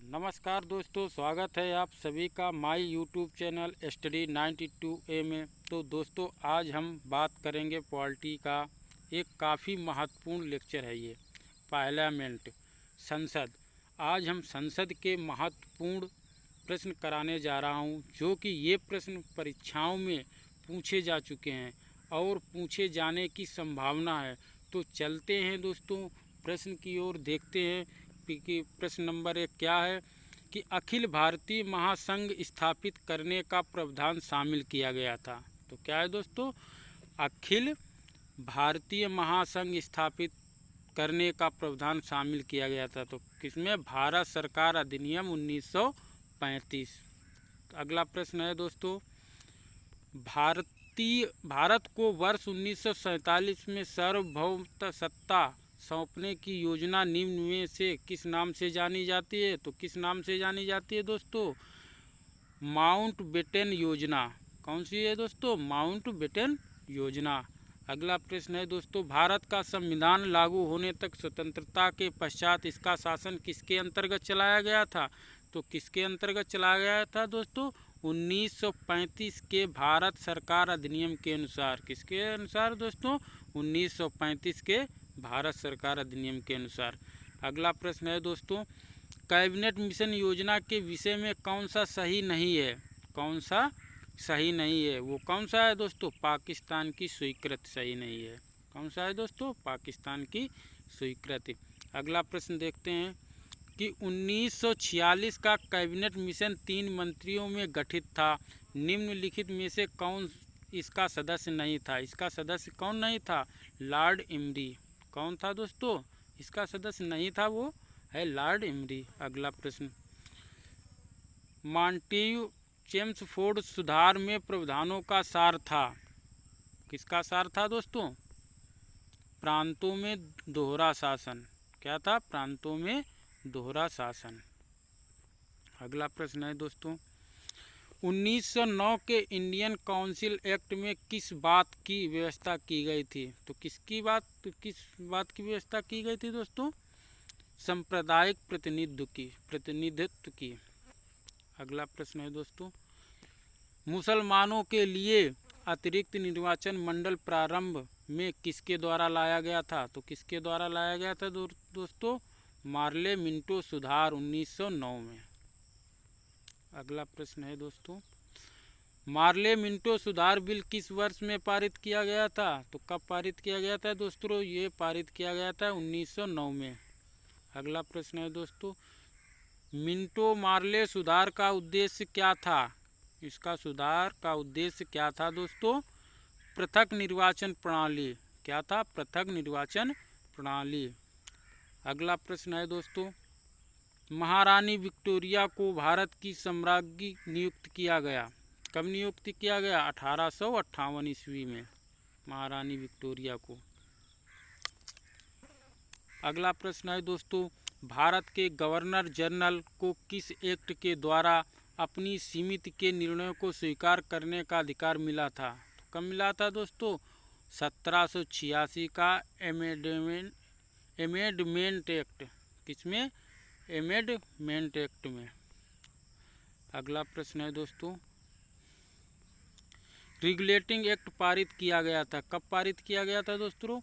नमस्कार दोस्तों, स्वागत है आप सभी का my YouTube channel study 92A में। तो दोस्तों, आज हम बात करेंगे पॉलिटी का। एक काफ़ी महत्वपूर्ण लेक्चर है ये, पार्लियामेंट, संसद। आज हम संसद के महत्वपूर्ण प्रश्न कराने जा रहा हूँ, जो कि ये प्रश्न परीक्षाओं में पूछे जा चुके हैं और पूछे जाने की संभावना है। तो चलते हैं दोस्तों प्रश्न की ओर, देखते हैं कि प्रश्न नंबर 1 क्या है कि अखिल भारतीय महासंघ स्थापित करने का प्रावधान शामिल किया गया था। तो क्या है दोस्तों, अखिल भारतीय महासंघ स्थापित करने का प्रावधान शामिल किया गया था। तो किसमें? भारत सरकार अधिनियम 1935। अगला प्रश्न है दोस्तों, भारत को वर्ष 1947 में सार्वभौम सत्ता सौंपने की योजना निम्न में से किस नाम से जानी जाती है? तो किस नाम से जानी जाती है दोस्तों? माउंटबेटन योजना। कौन सी है दोस्तों? माउंटबेटन योजना। अगला प्रश्न है दोस्तों, भारत का संविधान लागू होने तक स्वतंत्रता के पश्चात इसका शासन किसके अंतर्गत चलाया गया था? तो किसके अंतर्गत चलाया गया था दोस्तों? 1935 के भारत सरकार अधिनियम के अनुसार। किसके अनुसार दोस्तों? 1935 के भारत सरकार अधिनियम के अनुसार। अगला प्रश्न है दोस्तों, कैबिनेट मिशन योजना के विषय में कौन सा सही नहीं है? कौन सा सही नहीं है? वो कौन सा है दोस्तों? पाकिस्तान की स्वीकृति सही नहीं है। कौन सा है दोस्तों? पाकिस्तान की स्वीकृति। अगला प्रश्न देखते हैं कि 1946 का कैबिनेट मिशन 3 मंत्रियों में गठित था। निम्नलिखित में से कौन इसका सदस्य नहीं था? इसका सदस्य कौन नहीं था? लॉर्ड इमरी। कौन था दोस्तों? इसका सदस्य नहीं था, वो है लॉर्ड इमरी। अगला प्रश्न, मॉन्टेग्यू चेम्सफोर्ड सुधार में प्रावधानों का सार था। किसका सार था दोस्तों? प्रांतों में दोहरा शासन। क्या था? प्रांतों में दोहरा शासन। अगला प्रश्न है दोस्तों, 1909 के इंडियन काउंसिल एक्ट में किस बात की व्यवस्था की गई थी? तो किस बात की व्यवस्था की गई थी दोस्तों? सांप्रदायिक प्रतिनिधित्व की। अगला प्रश्न है दोस्तों, मुसलमानों के लिए अतिरिक्त निर्वाचन मंडल प्रारंभ में किसके द्वारा लाया गया था? तो किसके द्वारा लाया गया था दोस्तों? मार्ले मिंटो सुधार 1909 में। अगला प्रश्न है दोस्तों, मार्ले मिंटो सुधार बिल किस वर्ष में पारित किया गया था? तो कब पारित किया गया था दोस्तों? ये पारित किया गया था 1909 में। अगला प्रश्न है दोस्तों, मिंटो मार्ले सुधार का उद्देश्य क्या था? इसका सुधार का उद्देश्य क्या था दोस्तों? पृथक निर्वाचन प्रणाली। क्या था? पृथक निर्वाचन प्रणाली। अगला प्रश्न है दोस्तों, महारानी विक्टोरिया को भारत की सम्राज्ञी नियुक्त किया गया। कब नियुक्त किया गया? 1858 ईस्वी में महारानी विक्टोरिया को। अगला प्रश्न है दोस्तों, भारत के गवर्नर जनरल को किस एक्ट के द्वारा अपनी समिति के निर्णयों को स्वीकार करने का अधिकार मिला था? तो कब मिला था दोस्तों? 1786 का एमेंडमेंट एक्ट। किसमें? एमेंडमेंट एक्ट में। अगला प्रश्न है दोस्तों, रेगुलेटिंग एक्ट पारित किया गया था। कब पारित किया गया था दोस्तों?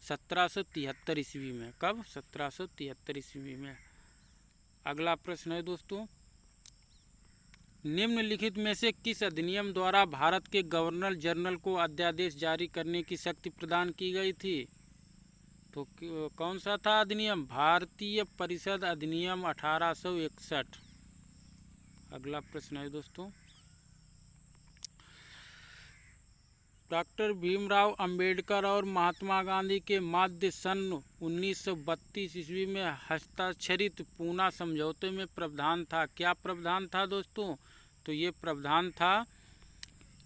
1773 ईस्वी में। कब? 1773 ईस्वी में। अगला प्रश्न है दोस्तों, निम्नलिखित में से किस अधिनियम द्वारा भारत के गवर्नर जनरल को अध्यादेश जारी करने की शक्ति प्रदान की गई थी? तो कौन सा था अधिनियम? भारतीय परिषद अधिनियम 1861। अगला प्रश्न है दोस्तों, डॉक्टर भीमराव अंबेडकर और महात्मा गांधी के मध्य सन 1932 ईस्वी में हस्ताक्षरित पूना समझौते में प्रावधान था। क्या प्रावधान था दोस्तों? तो ये प्रावधान था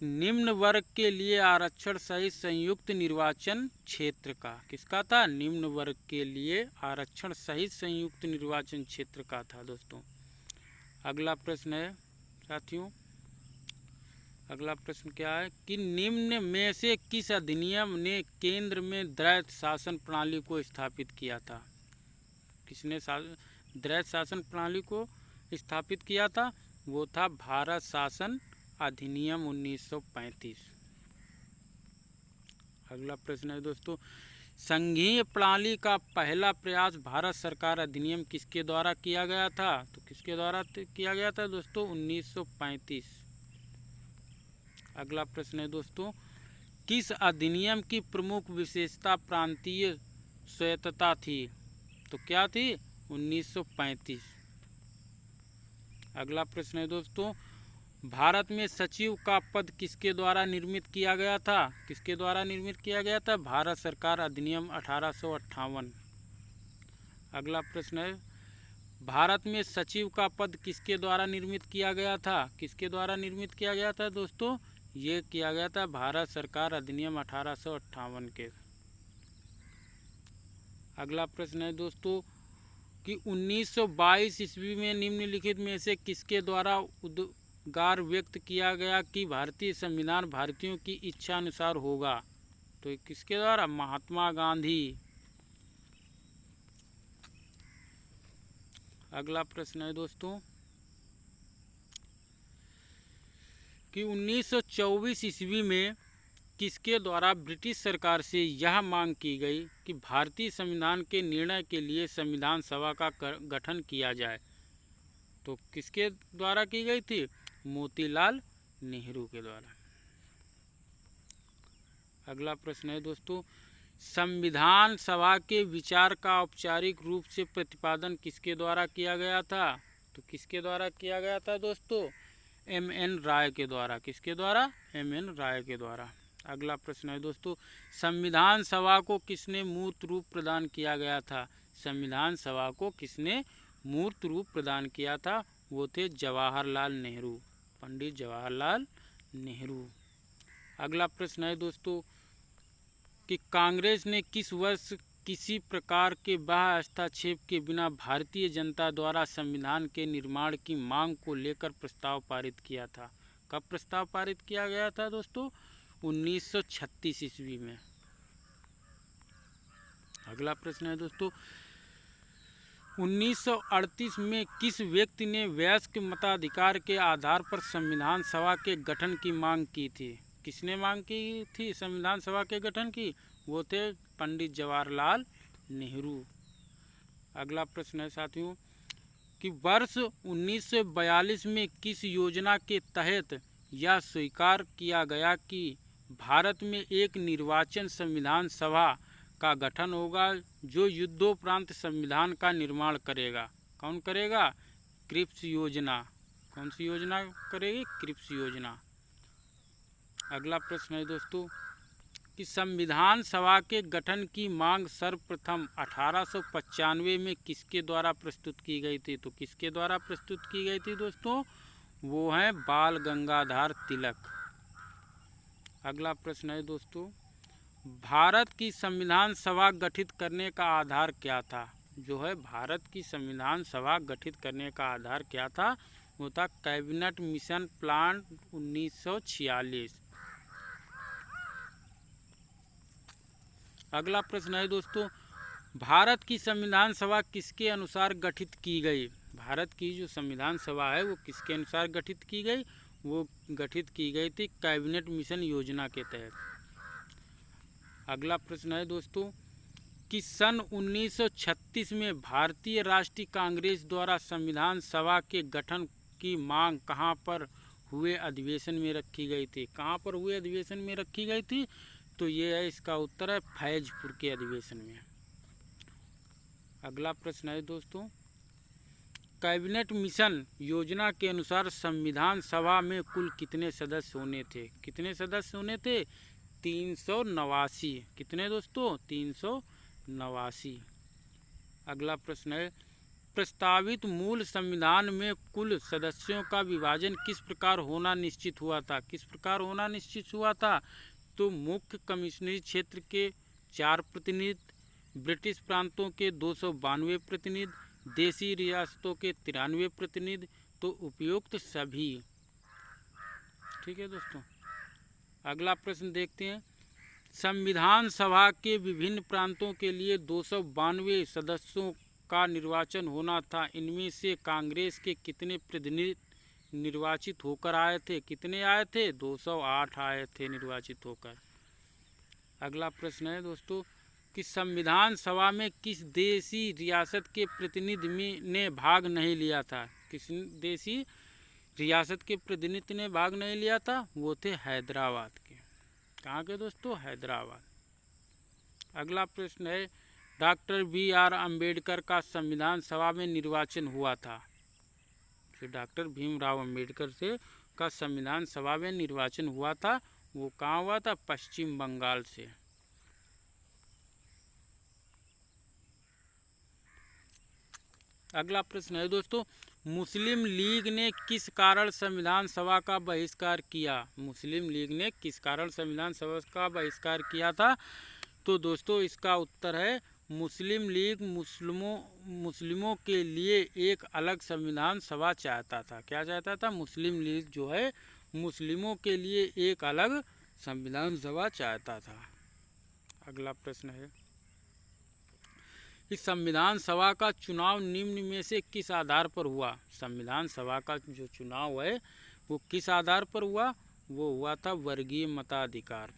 निम्न वर्ग के लिए आरक्षण सहित संयुक्त निर्वाचन क्षेत्र का। किसका था? निम्न वर्ग के लिए आरक्षण सहित संयुक्त निर्वाचन क्षेत्र का था दोस्तों। अगला प्रश्न है साथियों, अगला प्रश्न क्या है कि निम्न में से किस अधिनियम ने केंद्र में द्वैत शासन प्रणाली को स्थापित किया था? किसने द्वैत शासन प्रणाली को स्थापित किया था? वो था भारत शासन अधिनियम 1935। अगला प्रश्न है दोस्तों, संघीय प्रणाली का पहला प्रयास भारत सरकार अधिनियम किसके द्वारा किया गया था? तो किसके द्वारा किया गया था दोस्तों? 1935। अगला प्रश्न है दोस्तों, किस अधिनियम की प्रमुख विशेषता प्रांतीय स्वायत्तता थी? तो क्या थी? 1935। अगला प्रश्न है दोस्तों, भारत में सचिव का पद किसके द्वारा निर्मित किया गया था? किसके द्वारा निर्मित किया गया था? भारत सरकार अधिनियम 1858। अगला प्रश्न है, भारत में सचिव का पद किसके द्वारा निर्मित किया गया था? किसके द्वारा निर्मित किया गया था दोस्तों? ये किया गया था भारत सरकार अधिनियम 1858 के। अगला प्रश्न है दोस्तों कि 1922 ईस्वी में निम्नलिखित में से किसके द्वारा उद्गार व्यक्त किया गया कि भारतीय संविधान भारतीयों की इच्छा अनुसार होगा? तो किसके द्वारा? महात्मा गांधी। अगला प्रश्न है दोस्तों कि 1924 ईस्वी में किसके द्वारा ब्रिटिश सरकार से यह मांग की गई कि भारतीय संविधान के निर्णय के लिए संविधान सभा का गठन किया जाए? तो किसके द्वारा की गई थी? मोतीलाल नेहरू के द्वारा। अगला प्रश्न है दोस्तों, संविधान सभा के विचार का औपचारिक रूप से प्रतिपादन किसके द्वारा किया गया था? तो किसके द्वारा किया गया था दोस्तों? एम.एन. राय के द्वारा। किसके द्वारा? एम.एन. राय के द्वारा। अगला प्रश्न है दोस्तों, संविधान सभा को किसने मूर्त रूप प्रदान किया गया था? संविधान सभा को किसने मूर्त रूप प्रदान किया था? वो थे जवाहरलाल नेहरू, पंडित जवाहरलाल नेहरू। अगला प्रश्न है दोस्तों कि कांग्रेस ने किस वर्ष किसी प्रकार के बाह्य हस्तक्षेप के बिना भारतीय जनता द्वारा संविधान के निर्माण की मांग को लेकर प्रस्ताव पारित किया था? कब प्रस्ताव पारित किया गया था दोस्तों? 1936 ईस्वी में। अगला प्रश्न है दोस्तों, 1938 में किस व्यक्ति ने वयस्क मताधिकार के आधार पर संविधान सभा के गठन की मांग की थी? किसने मांग की थी संविधान सभा के गठन की? वो थे पंडित जवाहरलाल नेहरू। अगला प्रश्न है साथियों कि वर्ष 1942 में किस योजना के तहत यह स्वीकार किया गया कि भारत में एक निर्वाचन संविधान सभा का गठन होगा जो युद्धोपरांत संविधान का निर्माण करेगा? कौन करेगा? क्रिप्स योजना। कौन सी योजना करेगी? क्रिप्स योजना। अगला प्रश्न है दोस्तों कि संविधान सभा के गठन की मांग सर्वप्रथम 1895 में किसके द्वारा प्रस्तुत की गई थी? तो किसके द्वारा प्रस्तुत की गई थी दोस्तों? वो हैं बाल गंगाधर तिलक। अगला प्रश्न है दोस्तों, भारत की संविधान सभा गठित करने का आधार क्या था? जो है भारत की संविधान सभा गठित करने का आधार क्या था? वो था कैबिनेट मिशन प्लान 1946। अगला प्रश्न है दोस्तों, भारत की संविधान सभा किसके अनुसार गठित की गई? भारत की जो संविधान सभा है वो किसके अनुसार गठित की गई? वो गठित की गई थी कैबिनेट मिशन योजना के तहत। अगला प्रश्न है दोस्तों कि सन 1936 में भारतीय राष्ट्रीय कांग्रेस द्वारा संविधान सभा के गठन की मांग कहां पर हुए अधिवेशन में रखी गई थी? कहां पर हुए अधिवेशन में रखी गई थी? तो ये है इसका उत्तर है फैजपुर के अधिवेशन में। अगला प्रश्न है दोस्तों, कैबिनेट मिशन योजना के अनुसार संविधान सभा में कुल कितने सदस्य होने थे? कितने सदस्य होने थे? 389। कितने दोस्तों? 389। अगला प्रश्न है, प्रस्तावित मूल संविधान में कुल सदस्यों का विभाजन किस प्रकार होना निश्चित हुआ था? किस प्रकार होना निश्चित हुआ था? तो मुख्य कमिश्नरी क्षेत्र के 4 प्रतिनिधि, ब्रिटिश प्रांतों के 292 प्रतिनिधि, देशी रियासतों के 93 प्रतिनिधि, तो उपयुक्त सभी। ठीक है दोस्तों। अगला प्रश्न देखते हैं, संविधान सभा के विभिन्न प्रांतों के लिए 292 सदस्यों का निर्वाचन होना था, इनमें से कांग्रेस के कितने प्रतिनिधि निर्वाचित होकर आए थे? कितने आए थे? 208 आए थे निर्वाचित होकर। अगला प्रश्न है दोस्तों कि संविधान सभा में किस देशी रियासत के प्रतिनिधि ने भाग नहीं लिया था? किस देशी रियासत के प्रतिनिधि ने भाग नहीं लिया था? वो थे हैदराबाद के। कहाँ के दोस्तों? हैदराबाद। अगला प्रश्न है डॉक्टर BR अम्बेडकर का संविधान सभा में निर्वाचन हुआ था। जो डॉक्टर भीमराव अम्बेडकर से का संविधान सभा में निर्वाचन हुआ था, वो कहाँ हुआ था? पश्चिम बंगाल से। अगला प्रश्न है दोस्तों मुस्लिम लीग ने किस कारण संविधान सभा का बहिष्कार किया? मुस्लिम लीग ने किस कारण संविधान सभा का बहिष्कार किया था? तो दोस्तों इसका उत्तर है मुस्लिम लीग मुस्लिमों के लिए एक अलग संविधान सभा चाहता था। क्या चाहता था? मुस्लिम लीग जो है मुस्लिमों के लिए एक अलग संविधान सभा चाहता था। अगला प्रश्न है कि संविधान सभा का चुनाव निम्न में से किस आधार पर हुआ? संविधान सभा का जो चुनाव है वो किस आधार पर हुआ? वो हुआ था वर्गीय मताधिकार।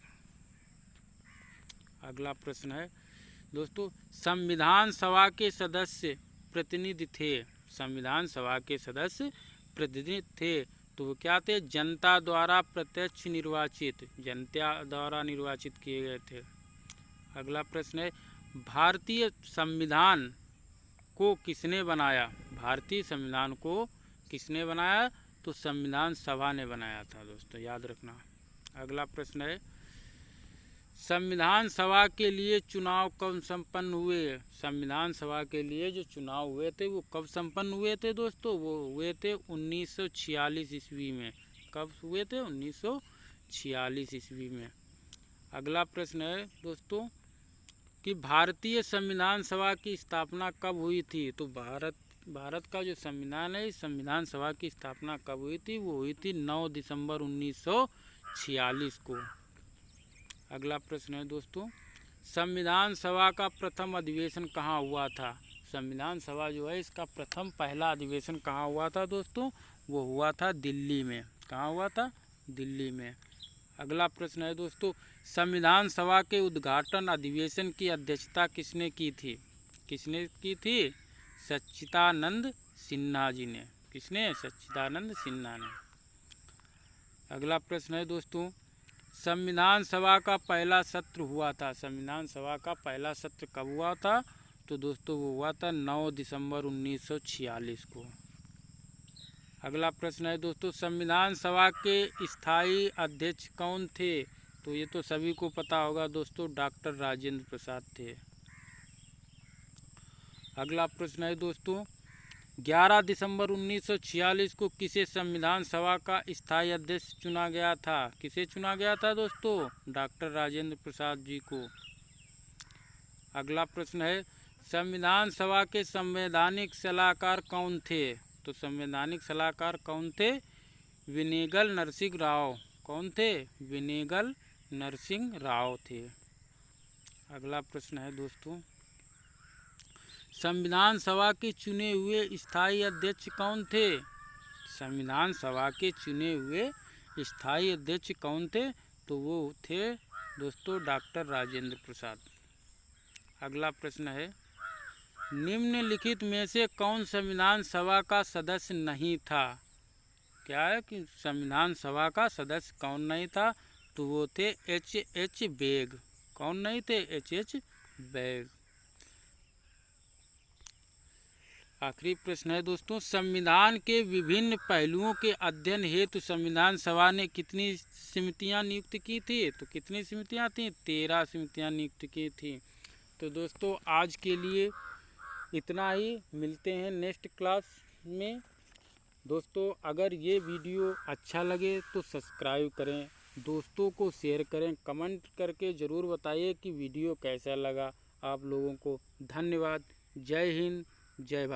अगला प्रश्न है दोस्तों संविधान सभा के सदस्य प्रतिनिधि थे। संविधान सभा के सदस्य प्रतिनिधि थे तो वो क्या थे? जनता द्वारा प्रत्यक्ष निर्वाचित, जनता द्वारा निर्वाचित किए गए थे। अगला प्रश्न है भारतीय संविधान को किसने बनाया? भारतीय संविधान को किसने बनाया? तो संविधान सभा ने बनाया था दोस्तों, याद रखना। अगला प्रश्न है संविधान सभा के लिए चुनाव कब संपन्न हुए? संविधान सभा के लिए जो चुनाव हुए थे वो कब संपन्न हुए थे दोस्तों? वो हुए थे 1946 ईस्वी में। कब हुए थे? 1946 ईस्वी में। अगला प्रश्न है दोस्तों कि भारतीय संविधान सभा की स्थापना कब हुई थी? तो भारत का जो संविधान है इस संविधान सभा की स्थापना कब हुई थी? वो हुई थी 9 दिसंबर 1946 को। अगला प्रश्न है दोस्तों संविधान सभा का प्रथम अधिवेशन कहाँ हुआ था? संविधान सभा जो है इसका पहला अधिवेशन कहाँ हुआ था दोस्तों? वो हुआ था दिल्ली में। कहाँ हुआ था? दिल्ली में। अगला प्रश्न है दोस्तों संविधान सभा के उद्घाटन अधिवेशन की अध्यक्षता किसने की थी? किसने की थी? सच्चिदानंद सिन्हा जी ने। किसने? सच्चिदानंद सिन्हा ने। अगला प्रश्न है दोस्तों संविधान सभा का पहला सत्र हुआ था। संविधान सभा का पहला सत्र कब हुआ था? तो दोस्तों वो हुआ था 9 दिसंबर 1946 को। अगला प्रश्न है दोस्तों संविधान सभा के स्थायी अध्यक्ष कौन थे? तो ये तो सभी को पता होगा दोस्तों, डॉक्टर राजेंद्र प्रसाद थे। अगला प्रश्न है दोस्तों 11 दिसंबर 1946 को किसे संविधान सभा का स्थायी अध्यक्ष चुना गया था? किसे चुना गया था दोस्तों? डॉक्टर राजेंद्र प्रसाद जी को। अगला प्रश्न है संविधान सभा के संवैधानिक सलाहकार कौन थे? तो संवैधानिक सलाहकार कौन थे? वेनेगल नरसिंह राव। कौन थे? वेनेगल नरसिंह राव थे। अगला प्रश्न है दोस्तों संविधान सभा के चुने हुए स्थायी अध्यक्ष कौन थे? संविधान सभा के चुने हुए स्थायी अध्यक्ष कौन थे? तो वो थे दोस्तों डॉक्टर राजेंद्र प्रसाद। अगला प्रश्न है निम्नलिखित में से कौन संविधान सभा का सदस्य नहीं था? क्या है कि संविधान सभा का सदस्य कौन नहीं था? तो वो थे H.H. बेग। कौन नहीं थे? H.H. बेग। आखिरी प्रश्न है दोस्तों संविधान के विभिन्न पहलुओं के अध्ययन हेतु संविधान सभा ने कितनी समितियां नियुक्त की थी? तो कितनी समितियां थी? 13 समितियां नियुक्त की थी। तो दोस्तों आज के लिए इतना ही, मिलते हैं नेक्स्ट क्लास में। दोस्तों अगर ये वीडियो अच्छा लगे तो सब्सक्राइब करें, दोस्तों को शेयर करें, कमेंट करके ज़रूर बताइए कि वीडियो कैसा लगा आप लोगों को। धन्यवाद। जय हिंद, जय भारत।